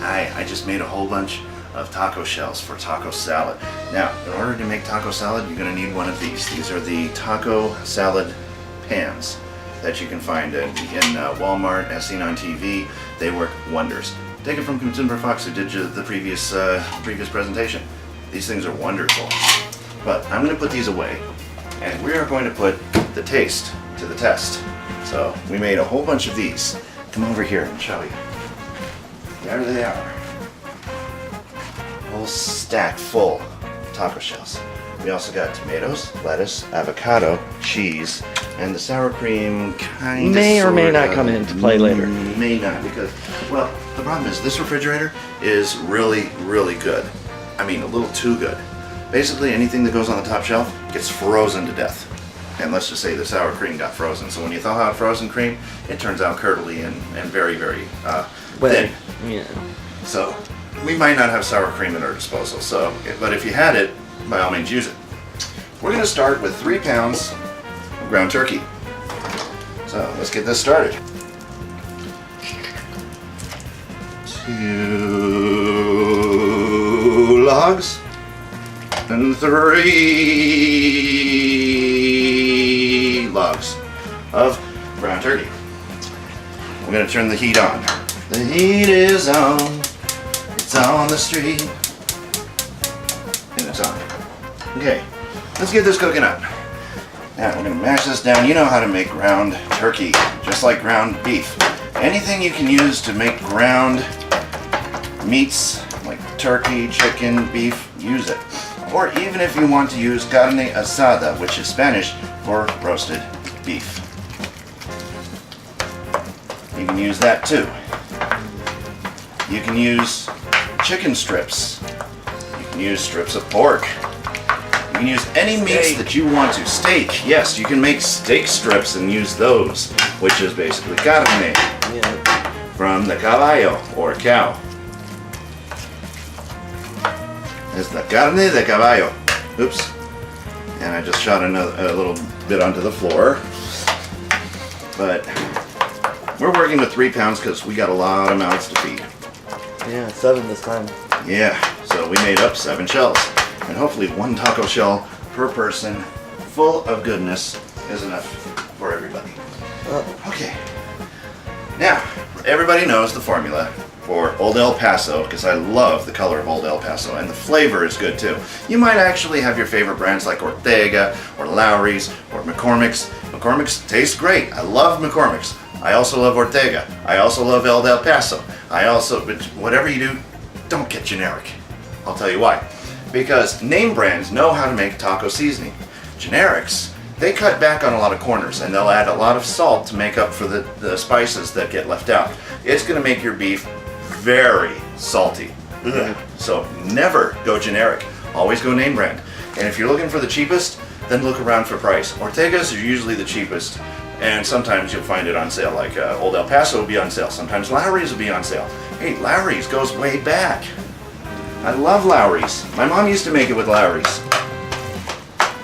I just made a whole bunch of taco shells for taco salad. Now, in order to make taco salad, you're going to need one of these. These are the taco salad pans that you can find in Walmart, as seen on TV. They work wonders. Take it from Consumer Fox, who did the previous presentation. These things are wonderful. But I'm going to put these away, and we are going to put the taste to the test. So we made a whole bunch of these. Come over here and show you. There they are. Whole stack full of taco shells. We also got tomatoes, lettuce, avocado, cheese, and the sour cream kind of may or may not come into play later. May not, because, well, the problem is this refrigerator is really, really good. I mean, a little too good. Basically, anything that goes on the top shelf gets frozen to death. And let's just say the sour cream got frozen. So when you thaw out frozen cream, it turns out curdly and very, very thin. Yeah. So we might not have sour cream at our disposal. So, but if you had it, by all means use it. We're going to start with 3 pounds of ground turkey. So let's get this started. 2 logs and 3 logs of ground turkey. We're going to turn the heat on. The heat is on. It's on the street. And it's on. Okay, let's get this cooking up. Now we're going to mash this down. You know how to make ground turkey, just like ground beef. Anything you can use to make ground meats, like turkey, chicken, beef, use it. Or even if you want to use carne asada, which is Spanish for roasted beef. You can use that too. You can use chicken strips. You can use strips of pork. You can use any meats that you want to. Steak, yes, you can make steak strips and use those, which is basically carne from the caballo, or cow. It's the carne de caballo. Oops. And I just shot a little bit onto the floor. But we're working with 3 pounds because we got a lot of mouths to feed. Yeah, 7 this time. Yeah, so we made up 7 shells. And hopefully 1 taco shell per person, full of goodness, is enough for everybody. Okay. Now, everybody knows the formula for Old El Paso, because I love the color of Old El Paso, and the flavor is good too. You might actually have your favorite brands like Ortega, or Lawry's, or McCormick's. McCormick's tastes great. I love McCormick's. I also love Ortega. I also love Old El Paso. But whatever you do, don't get generic. I'll tell you why. Because name brands know how to make taco seasoning. Generics, they cut back on a lot of corners, and they'll add a lot of salt to make up for the spices that get left out. It's going to make your beef very salty. So never go generic. Always go name brand. And if you're looking for the cheapest, then look around for price. Ortega's are usually the cheapest, and sometimes you'll find it on sale. Like Old El Paso will be on sale. Sometimes Lawry's will be on sale. Hey, Lawry's goes way back. I love Lawry's. My mom used to make it with Lawry's.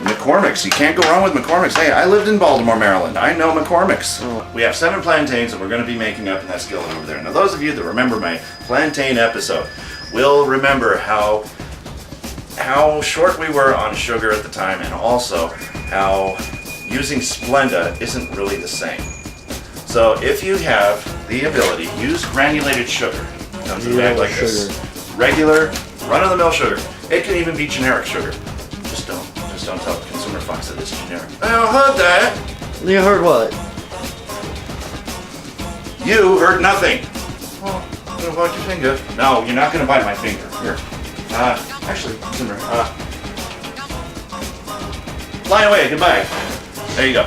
McCormick's, you can't go wrong with McCormick's. Hey, I lived in Baltimore, Maryland. I know McCormick's. We have 7 plantains that we're going to be making up in that skillet over there. Now those of you that remember my plantain episode will remember how short we were on sugar at the time, and also how using Splenda isn't really the same. So if you have the ability, use granulated sugar. It comes in a bag like this. Regular, run-of-the-mill sugar. It can even be generic sugar. Just don't tell Consumer Fox that it's generic. I heard that. You heard what? You heard nothing. Well, I'm gonna bite your finger. No, you're not gonna bite my finger. Here. Actually, Consumer. Fly away. Goodbye. There you go.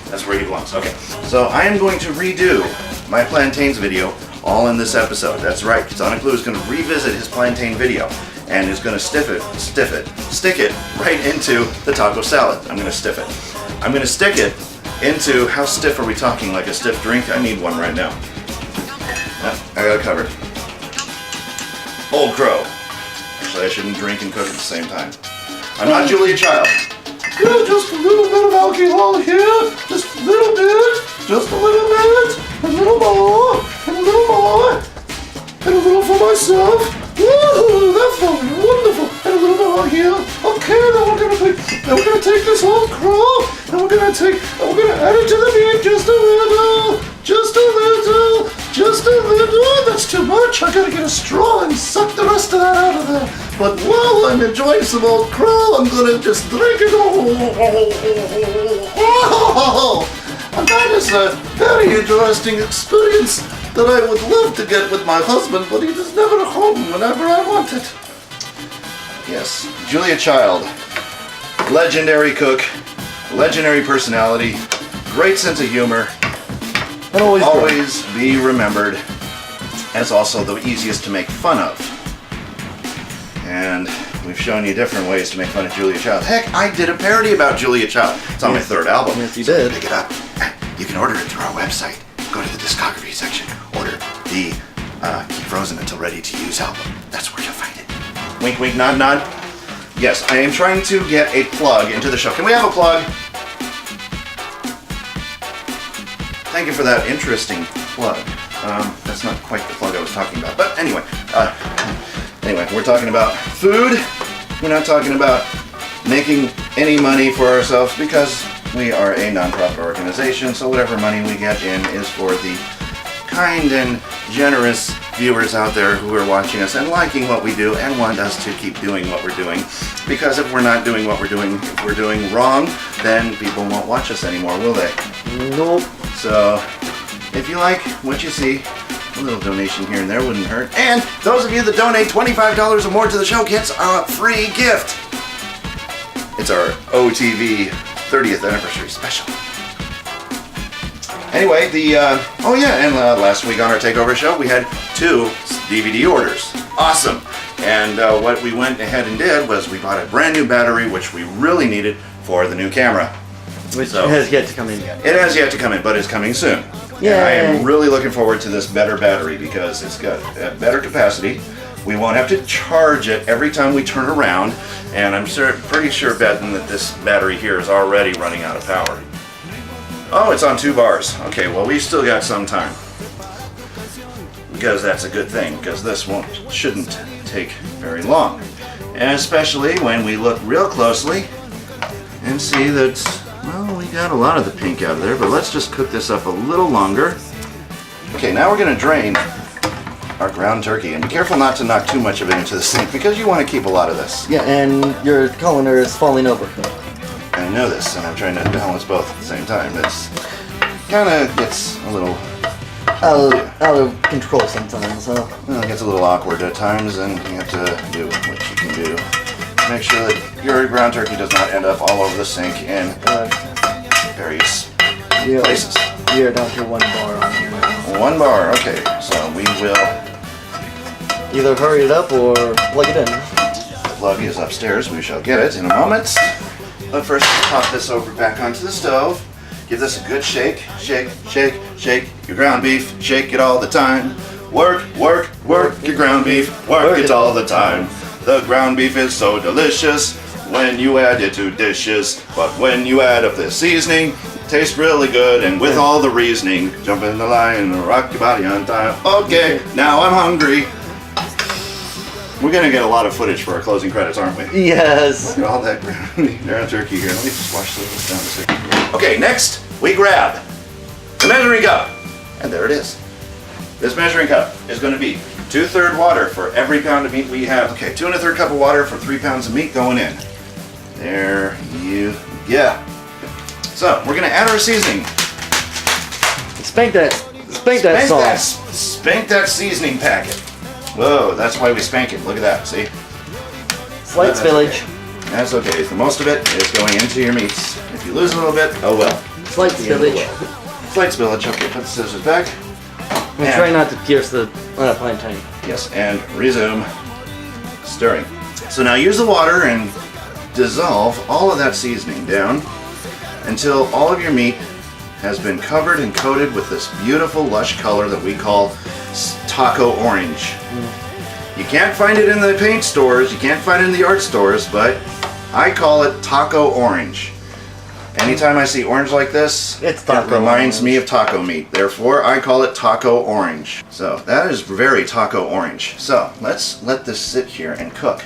That's where he belongs. Okay. So I am going to redo my plantains video all in this episode. That's right. SonicBlu is going to revisit his plantain video and is going to stick it right into the taco salad. I'm going to stiff it. I'm going to stick it into, how stiff are we talking? Like a stiff drink? I need one right now. I got it covered. Old Crow. Actually, I shouldn't drink and cook at the same time. I'm not Julia Child. Yeah, just a little bit of alcohol here. Just a little bit. Just a little bit. A little more. And a little more. And a little for myself. Woo, that felt wonderful. And a little bit on here. Okay, now we're gonna take this whole crawl, and we're gonna add it to the meat just a little. That's too much. I gotta get a straw and suck the rest of that out of there. But while I'm enjoying some old crawl, I'm gonna just drink it all. And that is a very interesting experience that I would love to get with my husband, but he is never home whenever I want it. Yes, Julia Child, legendary cook, legendary personality, great sense of humor, And always be remembered as also the easiest to make fun of. And we've shown you different ways to make fun of Julia Child. Heck, I did a parody about Julia Child. It's on my third album. Yes, you did. Pick it up. You can order it through our website. Go to the discography section. Order the Keep Frozen Until Ready to Use album. That's where you'll find it. Wink, wink, nod, nod. Yes, I am trying to get a plug into the show. Can we have a plug? Thank you for that interesting plug. That's not quite the plug I was talking about. But anyway, we're talking about food. We're not talking about making any money for ourselves because we are a non-profit organization. So whatever money we get in is for the kind and generous viewers out there who are watching us and liking what we do and want us to keep doing what we're doing. Because if we're not doing what we're doing, if we're doing wrong, then people won't watch us anymore, will they? Nope. So, if you like what you see, a little donation here and there wouldn't hurt. And those of you that donate $25 or more to the show gets a free gift. It's our OTV 30th anniversary special. Anyway, last week on our Takeover show, we had 2 DVD orders. Awesome. And what we went ahead and did was we bought a brand new battery, which we really needed for the new camera. Which has yet to come in yet. It has yet to come in, but it's coming soon. Yay. And I am really looking forward to this better battery because it's got better capacity. We won't have to charge it every time we turn around, and I'm pretty sure betting that this battery here is already running out of power. Oh, it's on 2 bars. Okay, well we still got some time. Because that's a good thing, because this shouldn't take very long. And especially when we look real closely and see that, well, we got a lot of the pink out of there, but let's just cook this up a little longer. Okay, now we're going to drain our ground turkey, and be careful not to knock too much of it into the sink because you want to keep a lot of this. Yeah, and your colander is falling over. I know this, and I'm trying to balance both at the same time. It's kind of gets a little out of control sometimes, huh? Well, it gets a little awkward at times, and you have to do what you can do. Make sure that your ground turkey does not end up all over the sink in various places. We are down to 1 bar on here now. 1 bar, okay. So we will... Either hurry it up or plug it in. The plug is upstairs. We shall get it in a moment. But first, pop this over back onto the stove. Give this a good shake. Shake, shake, shake your ground beef. Shake it all the time. Work, work, work your ground beef. Work it all the time. The ground beef is so delicious when you add it to dishes. But when you add up the seasoning, it tastes really good. And with all the reasoning, jump in the line and rock your body on time. Okay, now I'm hungry. We're gonna get a lot of footage for our closing credits, aren't we? Yes. Look at all that ground turkey here. Let me just wash this down a second. Okay, next we grab the measuring cup. And there it is. This measuring cup is going to be 2/3 water for every pound of meat we have. Okay, 2 1/3 cup of water for 3 pounds of meat going in. There you go. So we're going to add our seasoning. Spank that sauce. Spank that seasoning packet. Whoa, that's why we spank it. Look at that, see? Slight spillage. Okay. That's okay. The most of it is going into your meats. If you lose a little bit, oh well. Slight spillage. Slight spillage. Okay, put the scissors back. And try not to pierce the plantain. Yes, and resume stirring. So now use the water and dissolve all of that seasoning down until all of your meat has been covered and coated with this beautiful lush color that we call taco orange. You can't find it in the paint stores, you can't find it in the art stores, but I call it taco orange. Anytime I see orange like this, It's it taco reminds orange. me of taco meat. Therefore, I call it taco orange. So that is very taco orange. So let's let this sit here and cook.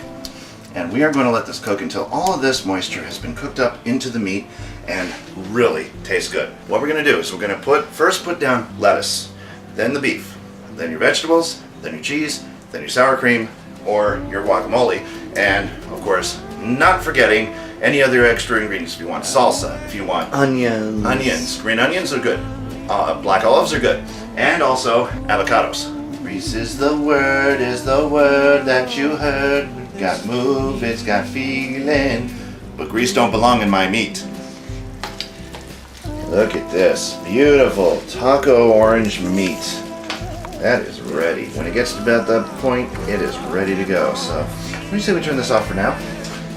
And we are going to let this cook until all of this moisture has been cooked up into the meat and really tastes good. What we're going to do is we're going to first put down lettuce, then the beef, then your vegetables, then your cheese, then your sour cream, or your guacamole, and of course, not forgetting any other extra ingredients. If you want salsa, if you want Onions. green onions are good, black olives are good, and also avocados. Grease is the word that you heard. Got move, it's got feeling, but grease don't belong in my meat. Look at this beautiful taco orange meat. That is ready. When it gets to about that point, it is ready to go. So, what do you say we turn this off for now?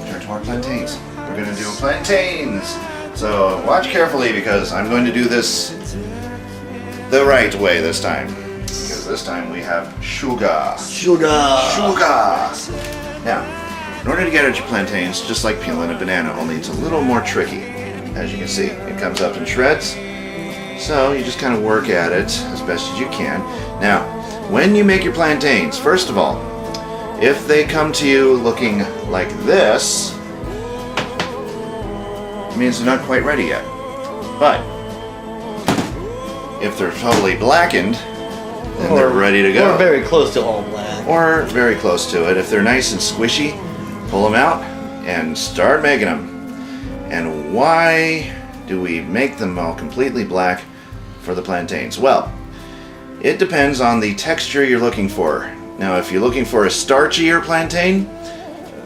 Turn to our plantains. We're going to do plantains. So, watch carefully because I'm going to do this the right way this time. Because this time we have sugar. Now, in order to get at your plantains, just like peeling a banana, only it's a little more tricky. As you can see, it comes up in shreds. So you just kind of work at it as best as you can. Now, when you make your plantains, first of all, if they come to you looking like this, it means they're not quite ready yet. But if they're totally blackened, then they're ready to go. Or very close to all black. Or very close to it. If they're nice and squishy, pull them out and start making them. And why do we make them all completely black for the plantains? Well, it depends on the texture you're looking for. Now, if you're looking for a starchier plantain,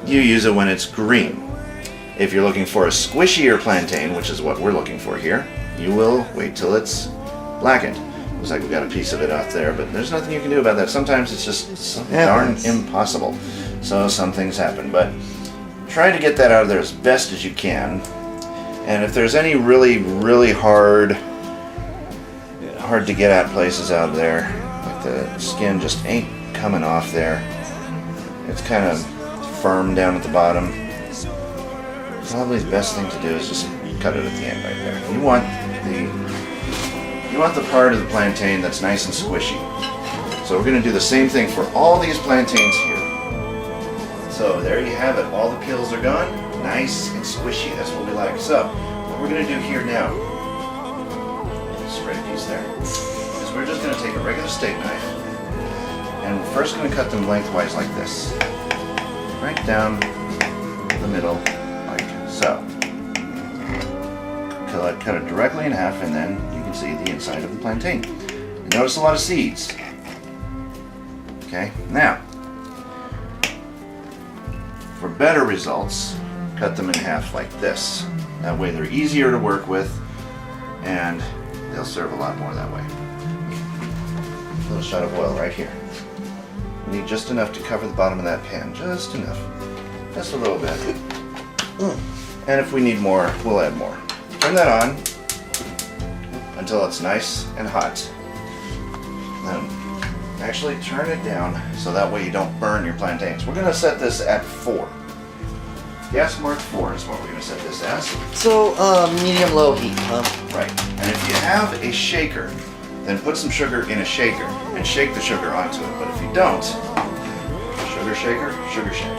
you use it when it's green. If you're looking for a squishier plantain, which is what we're looking for here, you will wait till it's blackened. Looks like we got a piece of it out there, but there's nothing you can do about that. Sometimes it's just so darn impossible. So some things happen, but try to get that out of there as best as you can. And if there's any really hard to get at places out there, like the skin just ain't coming off there, it's kind of firm down at the bottom, probably the best thing to do is just cut it at the end right there. You want the part of the plantain that's nice and squishy. So we're going to do the same thing for all these plantains here. So there you have it. All the peels are gone. Nice and squishy. That's what we like. So what we're going to do here now, straight piece there, is we're just going to take a regular steak knife and we're first going to cut them lengthwise like this. Right down the middle like so. Cut it directly in half and then you can see the inside of the plantain. You notice a lot of seeds. Okay, now for better results, cut them in half like this. That way they're easier to work with and they'll serve a lot more that way. A little shot of oil right here. We need just enough to cover the bottom of that pan, just enough. Just a little bit. And if we need more, we'll add more. Turn that on until it's nice and hot. Then actually turn it down so that way you don't burn your plantains. We're going to set this at 4. Gas mark 4 is what we're going to set this as. So, medium-low heat, huh? Right. And if you have a shaker, then put some sugar in a shaker and shake the sugar onto it. But if you don't, sugar shaker, sugar shake.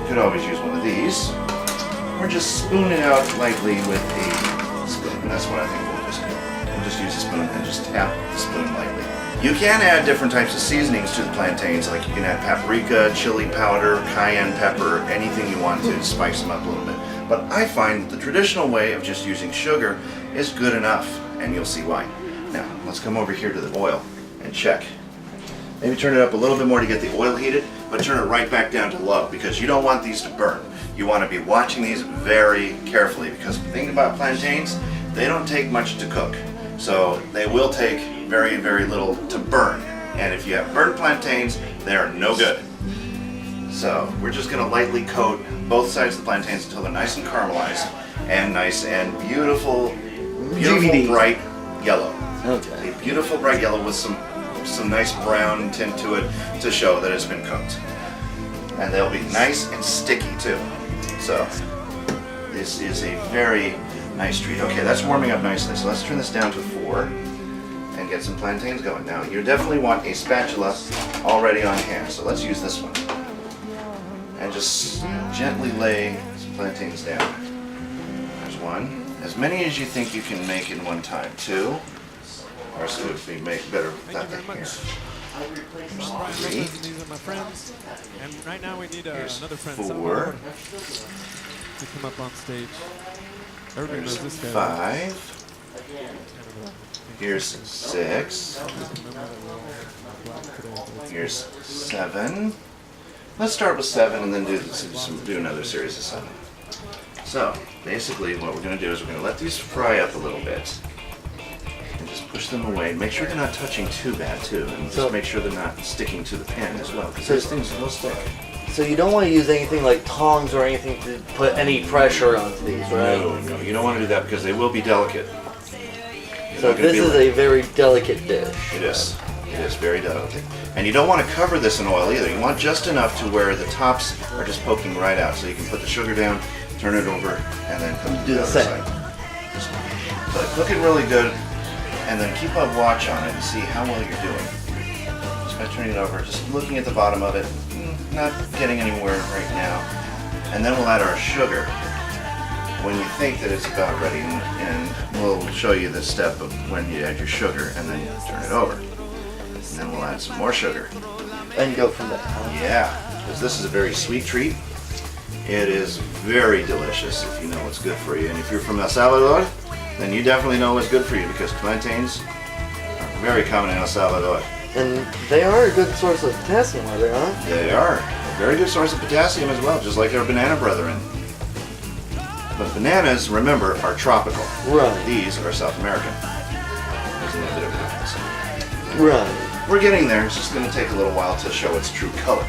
You could always use one of these. Or just spoon it out lightly with a spoon. And that's what I think we'll just do. We'll just use a spoon and just tap the spoon lightly. You can add different types of seasonings to the plantains, like you can add paprika, chili powder, cayenne pepper, anything you want to spice them up a little bit. But I find that the traditional way of just using sugar is good enough, and you'll see why. Now, let's come over here to the oil and check. Maybe turn it up a little bit more to get the oil heated, but turn it right back down to low because you don't want these to burn. You want to be watching these very carefully because the thing about plantains, they don't take much to cook. So they will take very little to burn. And if you have burnt plantains, they are no good. So we're just going to lightly coat both sides of the plantains until they're nice and caramelized and nice and beautiful bright yellow. Okay. A beautiful bright yellow with some nice brown tint to it to show that it's been cooked. And they'll be nice and sticky too. So this is a very Nice treat. Okay, that's warming up nicely. So let's turn this down to 4 and get some plantains going. Now, you definitely want a spatula already on hand. So let's use this one. And just gently lay some plantains down. There's 1. As many as you think you can make in one time. 2. Or so if we make better without the hair. Alright, 3. these are my friends. And right now we need Here's another friend 4. to come up on stage. Everybody Here's knows this guy. 5. Here's 6. Here's 7. Let's start with 7 and then do another series of 7. So basically what we're going to do is we're going to let these fry up a little bit. And just push them away. Make sure they're not touching too bad too. And just make sure they're not sticking to the pan as well. Because those things will stick. So you don't want to use anything like tongs or anything to put any pressure onto these, right? No, you don't want to do that because they will be delicate. So this is a very delicate dish. It is. It is very delicate. And you don't want to cover this in oil either. You want just enough to where the tops are just poking right out. So you can put the sugar down, turn it over, and then cook it Do the the other same. side. But cook it really good, and then keep a watch on it and see how well you're doing. Just by turning it over, just looking at the bottom of it, not getting anywhere right now. And then we'll add our sugar when you think that it's about ready, and we'll show you the step of when you add your sugar and then turn it over. And then we'll add some more sugar. And go from there. Yeah, because this is a very sweet treat. It is very delicious if you know what's good for you. And if you're from El Salvador, then you definitely know what's good for you because plantains are very common in El Salvador. And they are a good source of potassium, are they not? They are a very good source of potassium as well, just like our banana brethren. But bananas, remember, are tropical. Right. These are South American. There's a little bit of a difference. Right. We're getting there. It's just going to take a little while to show its true color.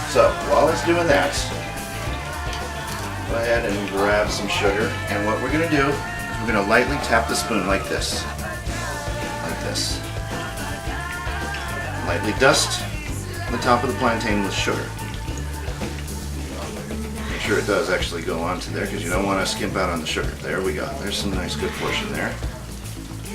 So while it's doing that, go ahead and grab some sugar. And what we're going to do is we're going to lightly tap the spoon like this. Like this. Lightly dust the top of the plantain with sugar. Make sure it does actually go onto there because you don't want to skimp out on the sugar. There we go. There's some nice good portion there.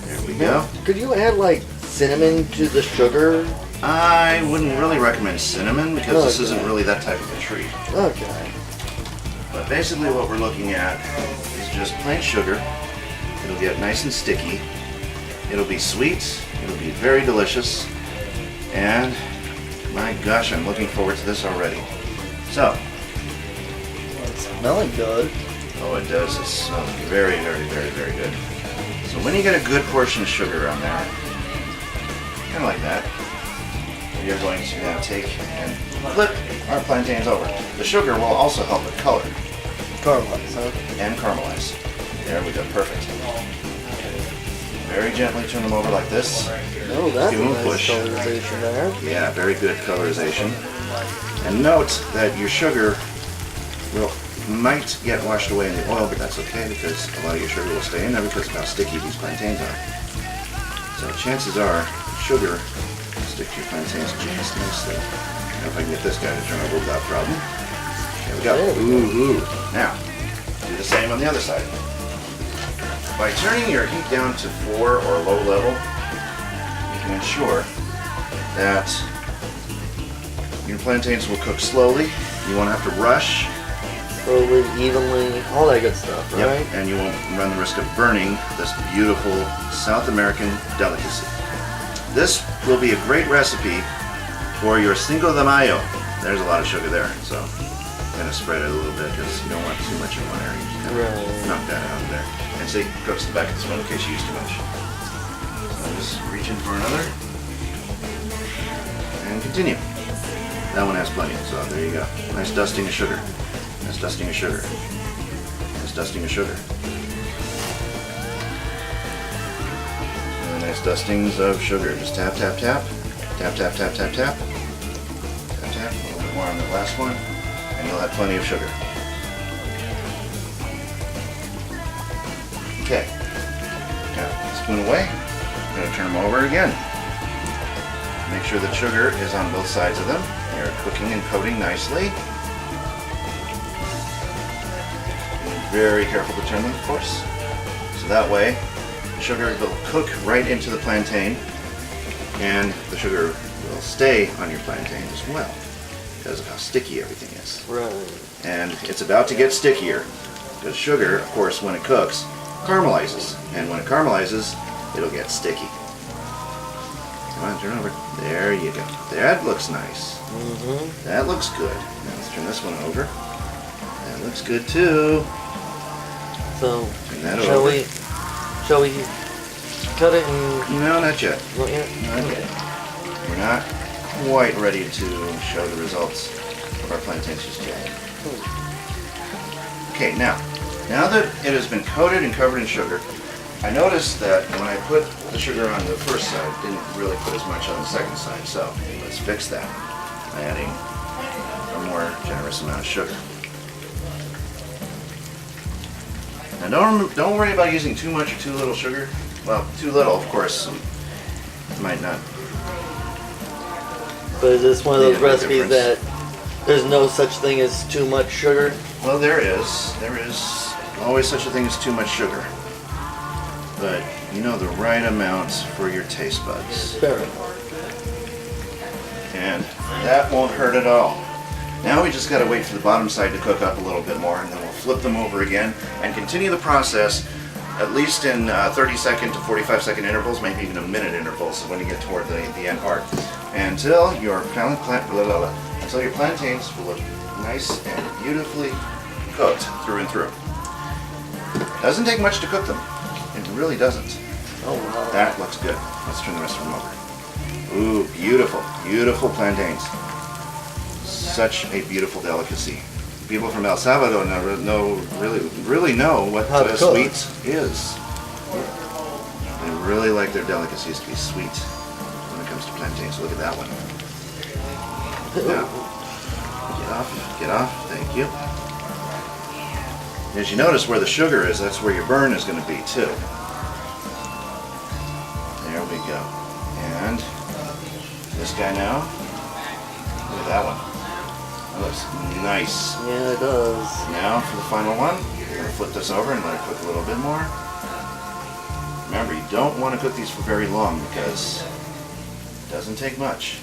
There we go. Could you add like cinnamon to the sugar? I wouldn't really recommend cinnamon because this isn't Okay. really that type of a treat. Okay. But basically what we're looking at is just plain sugar. It'll get nice and sticky. It'll be sweet. It'll be very delicious. And my gosh, I'm looking forward to this already. So, It's smelling good. oh, it does. It smells very, very, very, very good. So when you get a good portion of sugar on there, kind of like that, we are going to now take and flip our plantains over. The sugar will also help it color Caramelize, huh? and caramelize. There we go, perfect. Very gently turn them over like this. Oh, that's a Give 'em a nice push. colorization there. Yeah, very good colorization. And note that your sugar might get washed away in the oil, but that's okay because a lot of your sugar will stay in there because of how sticky these plantains are. So chances are sugar will stick to your plantains just nicely. Now if I can get this guy to turn over without problem. There we go. There we Ooh. Now, do the same on the other side. By turning your heat down to 4 or low level, you can ensure that your plantains will cook slowly. You won't have to rush. Slowly, evenly, all that good stuff, right? Yep, and you won't run the risk of burning this beautiful South American delicacy. This will be a great recipe for your Cinco de Mayo. There's a lot of sugar there, so I'm going to spread it a little bit because you don't want too much in one area. You just kind of Right. knock that out of there. And see, cooks the back of the spoon in case you use too much. So just reach in for another. And continue. That one has plenty, so there you go. Nice dusting of sugar. Nice dusting of sugar. Nice dusting of sugar. Really nice dustings of sugar. Just tap, tap, tap. Tap, tap, tap, tap, tap. Tap, tap. A little bit more on the last one. And you'll have plenty of sugar. Okay. Now, spoon away. I'm going to turn them over again. Make sure that sugar is on both sides of them. They're cooking and coating nicely. Be very careful to turn them, of course. So that way, the sugar will cook right into the plantain, and the sugar will stay on your plantain as well, because of how sticky everything is. Right. And it's about to get stickier, because sugar, of course, when it cooks, caramelizes. And when it caramelizes, it'll get sticky. Come on, turn over. There you go. That looks nice. That looks good. Now let's turn this one over. That looks good too. So, Turn that shall over. we cut it and... No, not yet. Not yet? Not yet. We're not quite ready to show the results of our plantains just yet. Okay, now that it has been coated and covered in sugar, I noticed that when I put the sugar on the first side, it didn't really put as much on the second side, so let's fix that by adding a more generous amount of sugar. Now don't worry about using too much or too little sugar. Well, too little, of course, might not. But is this one of those Made a big recipes that difference. there's no such thing as too much sugar? Well, there is. There is always such a thing as too much sugar. But you know the right amount for your taste buds. Fair enough. And that won't hurt at all. Now we just got to wait for the bottom side to cook up a little bit more, and then we'll flip them over again and continue the process at least in 30-second to 45-second intervals, maybe even a minute intervals when you get toward the end part, until your plantains will look nice and beautifully cooked through and through. Doesn't take much to cook them. It really doesn't. Oh wow. That looks good. Let's turn the rest of them over. Ooh, beautiful, beautiful plantains. Such a beautiful delicacy. People from El Salvador really know what How to cook. sweet is. They really like their delicacies to be sweet when it comes to plantains. Look at that one. Now, get off, thank you. As you notice where the sugar is, that's where your burn is going to be too. There we go. And this guy now, look at that one. That looks nice. Yeah, it does. Now for the final one, we're going to flip this over and let it cook a little bit more. Remember, you don't want to cook these for very long because it doesn't take much.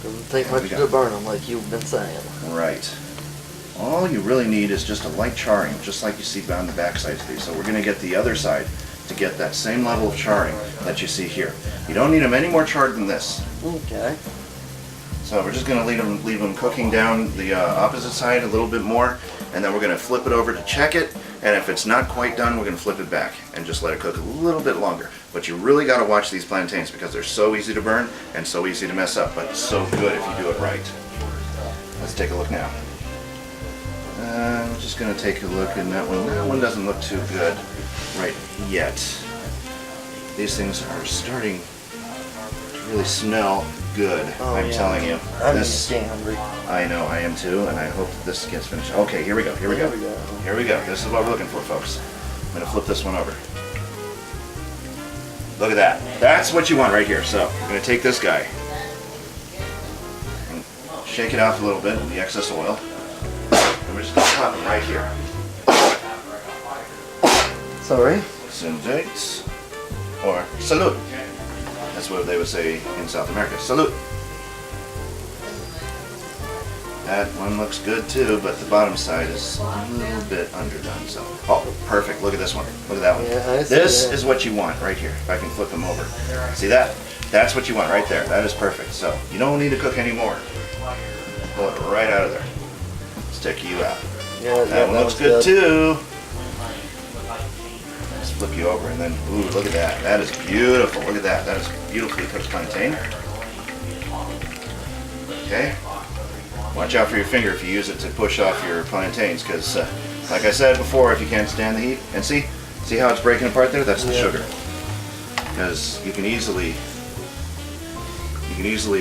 Doesn't take There we much go. to burn them, like you've been saying. Right. All you really need is just a light charring, just like you see down the back sides of these. So we're going to get the other side to get that same level of charring that you see here. You don't need them any more charred than this. Okay. So we're just going to leave them cooking down the opposite side a little bit more, and then we're going to flip it over to check it, and if it's not quite done, we're going to flip it back and just let it cook a little bit longer. But you really got to watch these plantains because they're so easy to burn and so easy to mess up, but so good if you do it right. Let's take a look now. I'm just going to take a look, and that one doesn't look too good right yet. These things are starting to really smell good, Oh, I'm yeah. telling you. I'm This, getting hungry. I know, I am too, and I hope that this gets finished. Okay, here we go, here we go. There we go. Here we go. This is what we're looking for, folks. I'm going to flip this one over. Look at that. That's what you want right here. So, I'm going to take this guy and shake it off a little bit with the excess oil. And we're just going to pop him right here. Sorry? Sinjait, or salud. That's what they would say in South America. Salud. That one looks good too, but the bottom side is a little bit underdone. So, oh, perfect. Look at this one. Look at that one. Yeah, I see This that. is what you want right here. If I can flip them over. See that? That's what you want right there. That is perfect. So, you don't need to cook anymore. Pull it right out of there. Stick you out. Yeah, That one looks good too. Let's flip you over and then, ooh, look at that. That is beautiful. Look at that. That is beautifully cooked plantain. Okay. Watch out for your finger if you use it to push off your plantains, because, like I said before, if you can't stand the heat, and see how it's breaking apart there? That's the Yeah. sugar. Because you can easily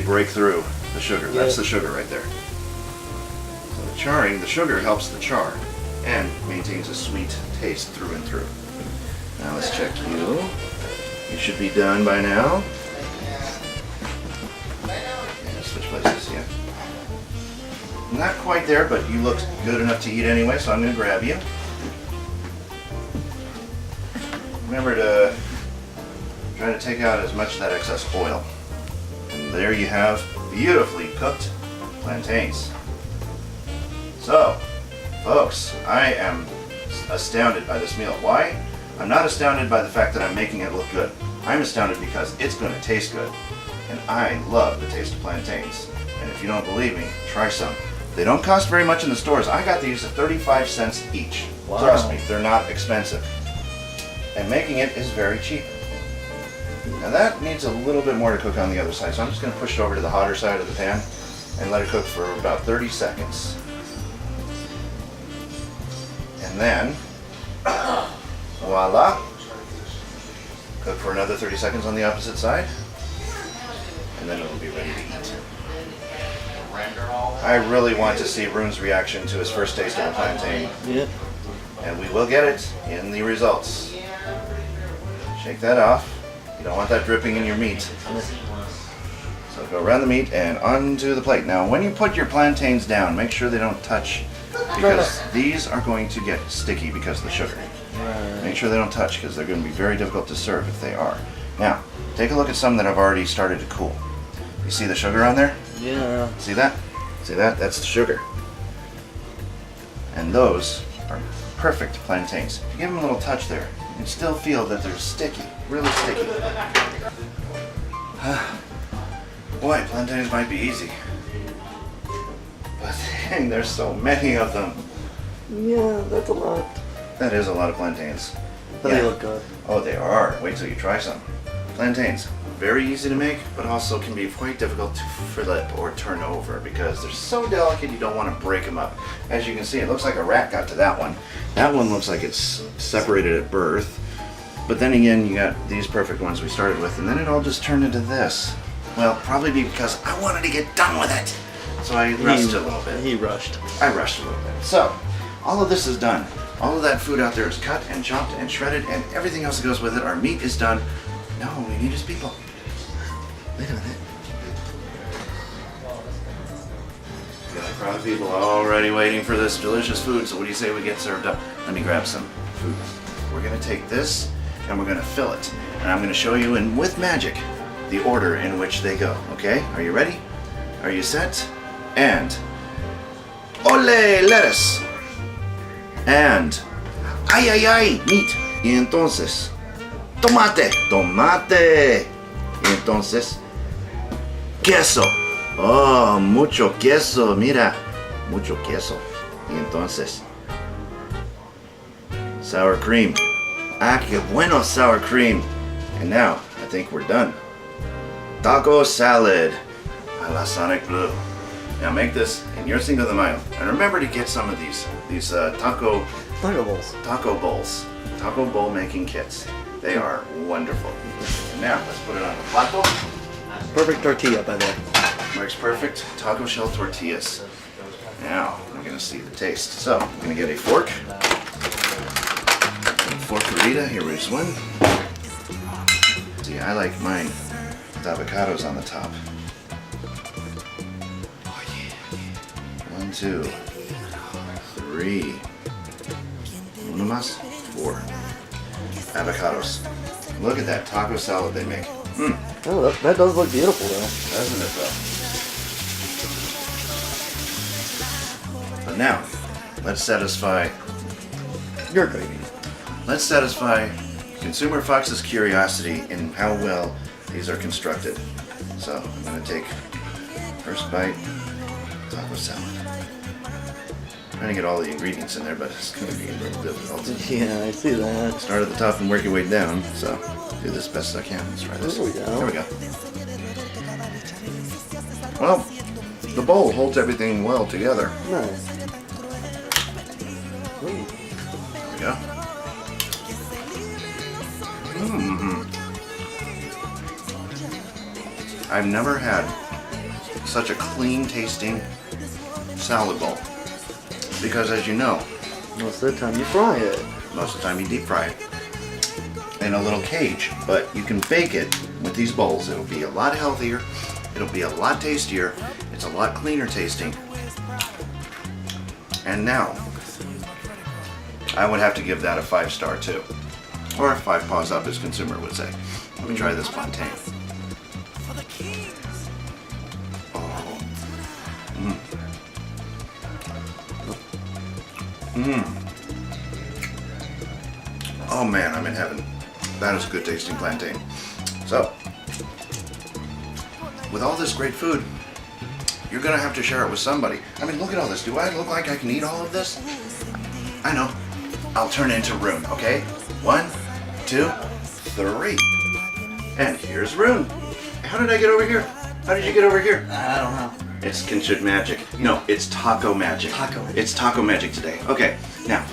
break through the sugar. Yeah. That's the sugar right there. So the charring, the sugar helps the char and maintains a sweet taste through and through. Now let's check you. You should be done by now. Yeah, switch places, yeah. Not quite there, but you look good enough to eat anyway, so I'm going to grab you. remember to try to take out as much of that excess oil. And there you have beautifully cooked plantains. So, folks, I am astounded by this meal. Why? I'm not astounded by the fact that I'm making it look good. I'm astounded because it's going to taste good. And I love the taste of plantains. And if you don't believe me, try some. They don't cost very much in the stores. I got these at 35 cents each. Wow. Trust me, they're not expensive. And making it is very cheap. Now that needs a little bit more to cook on the other side, so I'm just going to push it over to the hotter side of the pan and let it cook for about 30 seconds. And then, voila, cook for another 30 seconds on the opposite side, and then it'll be ready to eat. I really want to see Rune's reaction to his first taste of a plantain. Yeah. And we will get it in the results. Shake that off. You don't want that dripping in your meat. So go around the meat and onto the plate. Now when you put your plantains down, make sure they don't touch, because these are going to get sticky because of the sugar. Make sure they don't touch because they're going to be very difficult to serve if they are. Now, take a look at some that have already started to cool. You see the sugar on there? Yeah. See that? See that? That's the sugar. And those are perfect plantains. If you give them a little touch there, you can still feel that they're sticky, really sticky. Boy, plantains might be easy. But dang, there's so many of them. Yeah, that's a lot. That is a lot of plantains. But they look good. Oh, they are. Wait till you try some. Plantains, very easy to make, but also can be quite difficult to flip or turn over because they're so delicate you don't want to break them up. As you can see, it looks like a rat got to that one. That one looks like it's separated at birth. But then again, you got these perfect ones we started with, and then it all just turned into this. Well, probably because I wanted to get done with it. So I rushed a little bit. He rushed. I rushed a little bit. So, all of this is done. All of that food out there is cut and chopped and shredded, and everything else that goes with it. Our meat is done. Now all we need is people. Wait a minute. We got a crowd of people already waiting for this delicious food, so what do you say we get served up? Let me grab some food. We're going to take this and we're going to fill it. And I'm going to show you in with magic the order in which they go. Okay? Are you ready? Are you set? And ole, lettuce. And ay, ay, ay, meat. Y entonces, tomate, tomate. Y entonces, queso. Oh, mucho queso, mira. Mucho queso. Y entonces, sour cream. Ah, que bueno sour cream. And now, I think we're done. Taco salad a la SonicBlu. Now make this in your Cinco de Mayo. And remember to get some of these taco bowls. Taco bowl making kits. They are wonderful. And now let's put it on the plato. Perfect tortilla, by the way. Works perfect. Taco shell tortillas. Now we're gonna see the taste. So I'm gonna get a fork. Fork-a-rita. Here is one. See, I like mine with avocados on the top. 1, 2, 3. Uno más. 4. Avocados. Look at that taco salad they make. Oh, that does look beautiful, though. Doesn't it, though? But now, let's satisfy Your craving. Let's satisfy Consumer Fox's curiosity in how well these are constructed. So I'm going to take first bite, taco salad. Trying to get all the ingredients in there, but it's going to be a little difficult. Yeah, I see that. Start at the top and work your way down. So do this best as I can. Let's try this. There we go. There we go. Well, the bowl holds everything well together. Nice. Ooh. There we go. I've never had such a clean tasting salad bowl. Because as you know, Most of the time you fry it. most of the time you deep fry it in a little cage. But you can bake it with these bowls. It'll be a lot healthier. It'll be a lot tastier. It's a lot cleaner tasting. And now, I would have to give that a 5-star too. Or 5 paws up, as consumer would say. Let me try this plantain. Oh. Oh man, I'm in heaven. That is a good tasting plantain. So, with all this great food, you're gonna have to share it with somebody. I mean, look at all this. Do I look like I can eat all of this? I know. I'll turn it into Rune, okay? 1, 2, 3. And here's Rune. How did I get over here? How did you get over here? I don't know. It's kinship magic. No, it's taco magic. Taco. It's taco magic today. Okay, now,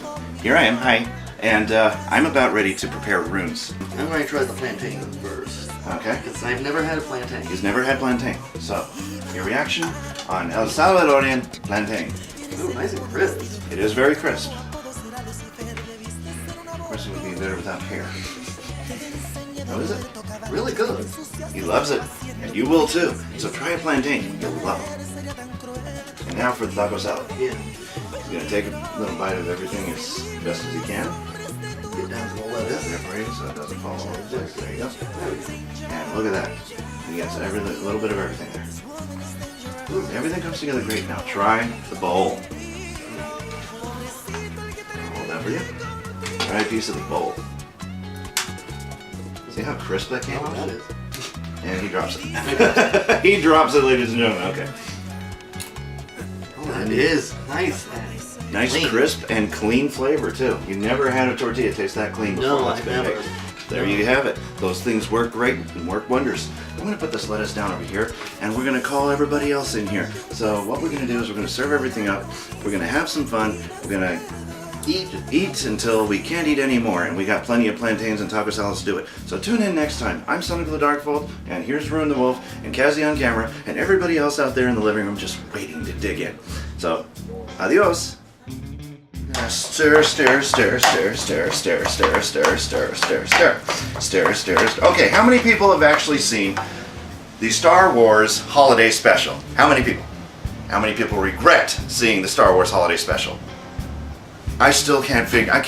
here I am. Hi. And I'm about ready to prepare runes. I'm going to try the plantain first. Okay? Because I've never had a plantain. He's never had plantain. So, your reaction on El Salvadorian plantain. Ooh, nice and crisp. It is very crisp. Of course, it would be better without hair. How is it? Really good. He loves it, and you will too. So try a plantain. You'll love it. And now for the taco salad. Yeah. He's going to take a little bite of everything as best as he can. Get down to the lettuce. Separate so it doesn't fall all over the place. There you go. And look at that. He gets a little bit of everything there. Ooh, everything comes together great. Now try the bowl. I'll hold that for you. Try a piece of the bowl. See how crisp that came Oh, out? that is. And he drops it. He drops it, ladies and gentlemen. Okay. Oh, that is nice. Nice, Clean. crisp, and clean flavor too. You never had a tortilla taste that clean before. No, That's I've been never. baked. There you have it. Those things work great and work wonders. I'm going to put this lettuce down over here, and we're going to call everybody else in here. So what we're going to do is we're going to serve everything up. We're going to have some fun. We're going to eat until we can't eat anymore, and we got plenty of plantains and taco salads to do it. So tune in next time. I'm SonicBlu Darkfold, and here's Rune the Wolf, and Kazzy on camera, and everybody else out there in the living room just waiting to dig in. So, adios. Stir, stir, stir, stir, stir, stir, stir, stir, stir, stir, stir, stir, stir. Okay, how many people have actually seen the Star Wars Holiday Special? How many people? How many people regret seeing the Star Wars Holiday Special? I still can't figure. I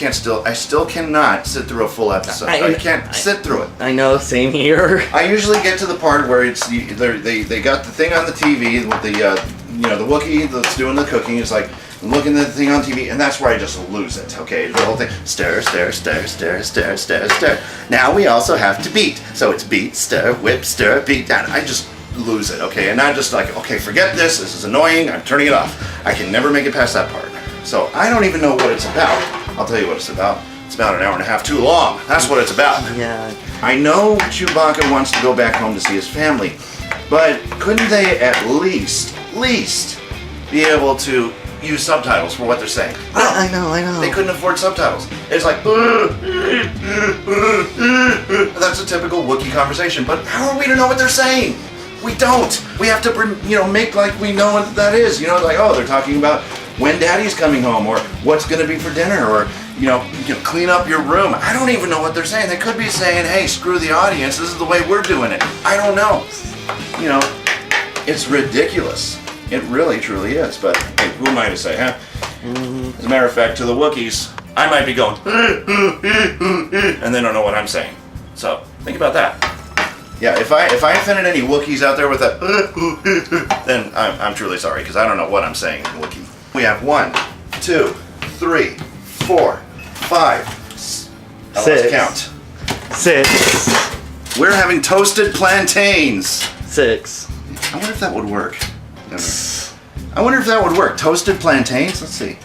still cannot sit through a full episode. I can't sit through it. I know, same here. I usually get to the part where it's they got the thing on the TV with the the Wookiee that's doing the cooking. It's like looking at the thing on TV, and that's where I just lose it. Okay, the whole thing. Stir, stir, stir, stir, stir, stir, stir. Now we also have to beat. So it's beat, stir, whip, stir, beat down. I just lose it. Okay, and I'm just like, okay, forget this. This is annoying. I'm turning it off. I can never make it past that part. So I don't even know what it's about. I'll tell you what it's about. It's about an hour and a half too long. That's what it's about. Yeah. I know Chewbacca wants to go back home to see his family, but couldn't they at least be able to use subtitles for what they're saying? No, I know. they couldn't afford subtitles. It's like, that's a typical Wookiee conversation, but how are we to know what they're saying? We don't. We have to, make like we know what that is. Like, oh, they're talking about when Daddy's coming home, or what's going to be for dinner, or clean up your room. I don't even know what they're saying. They could be saying, hey, screw the audience. This is the way we're doing it. I don't know. It's ridiculous. It really, truly is. But hey, who am I to say, huh? As a matter of fact, to the Wookiees, I might be going, and they don't know what I'm saying. So think about that. Yeah, if I offended any Wookiees out there with that, then I'm truly sorry, because I don't know what I'm saying in Wookiee. We have 1, 2, 3, 4, 5. I lost count. 6. We're having toasted plantains. 6. I wonder if that would work. I wonder if that would work. Toasted plantains? Let's see.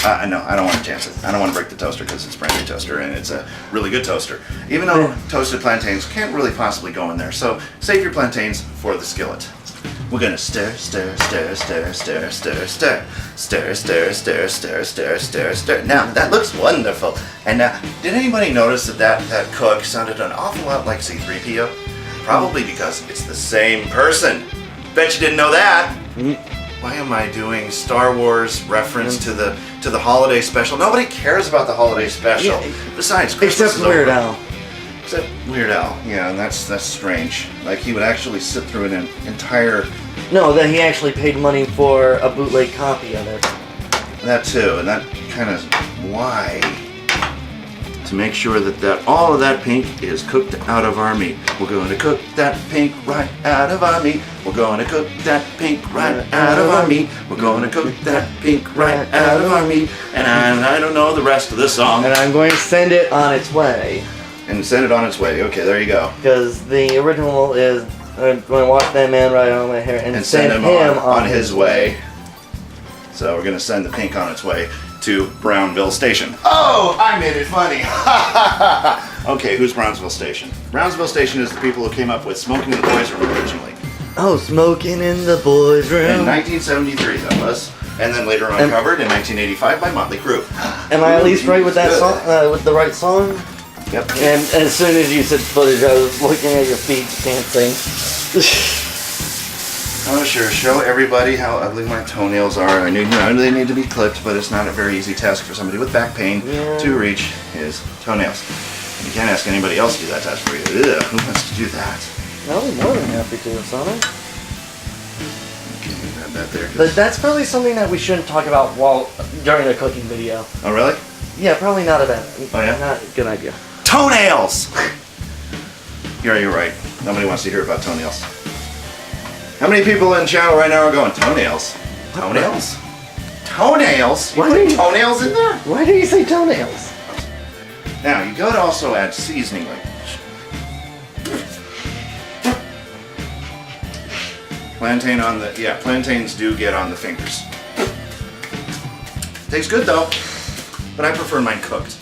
No, I don't want to chance it. I don't want to break the toaster because it's a brand new toaster and it's a really good toaster. Even though toasted plantains can't really possibly go in there. So save your plantains for the skillet. We're gonna stir, stir, stir, stir, stir, stir, stir, stir, stir, stir, stir, stir, stir, stir. Now that looks wonderful. And did anybody notice that cook sounded an awful lot like C-3PO? Probably because it's the same person. Bet you didn't know that. Why am I doing Star Wars reference to the holiday special? Nobody cares about the holiday special. Yeah. Besides, Christmas Except Weird Al. Except Weird Al, yeah, and that's strange. Like he would actually sit through an entire. No, that he actually paid money for a bootleg copy of it. That too, and that kind of why. to make sure that all of that pink is cooked out of our meat. We're going to cook that pink right out of our meat. We're going to cook that pink right out of our meat. We're going to cook that pink right out of our meat. And I don't know the rest of the song. And I'm going to send it on its way. And send it on its way. Okay, there you go. Because the original is, I'm going to wash that man right out of my hair and send him on his way. So we're going to send the pink on its way to Brownville Station. Oh, I made it funny. Okay, who's Brownsville Station? Brownsville Station is the people who came up with Smoking in the Boys' Room originally. Oh, Smoking in the Boys' Room. In 1973, that was. And then later on covered in 1985 by Motley Crue. Am I at least right with that song? With the right song? Yep. And as soon as you said footage, I was looking at your feet. You can't sing. Oh, sure. Show everybody how ugly my toenails are. I know they need to be clipped, but it's not a very easy task for somebody with back pain to reach his toenails. You can't ask anybody else to do that task for you. Ugh, who wants to do that? I'll be more than happy to, Sonic. Okay, grab that there. But that's probably something that we shouldn't talk about during a cooking video. Oh, really? Yeah, probably not a bad. Oh, yeah? Not a good idea. Toenails! Yeah, you're right. Nobody wants to hear about toenails. How many people in channel right now are going, toenails? Toenails? Toenails? You put toenails in there? Why do you say toenails? Now, you gotta also add seasoning like plantain on the, plantains do get on the fingers. Tastes good though, but I prefer mine cooked.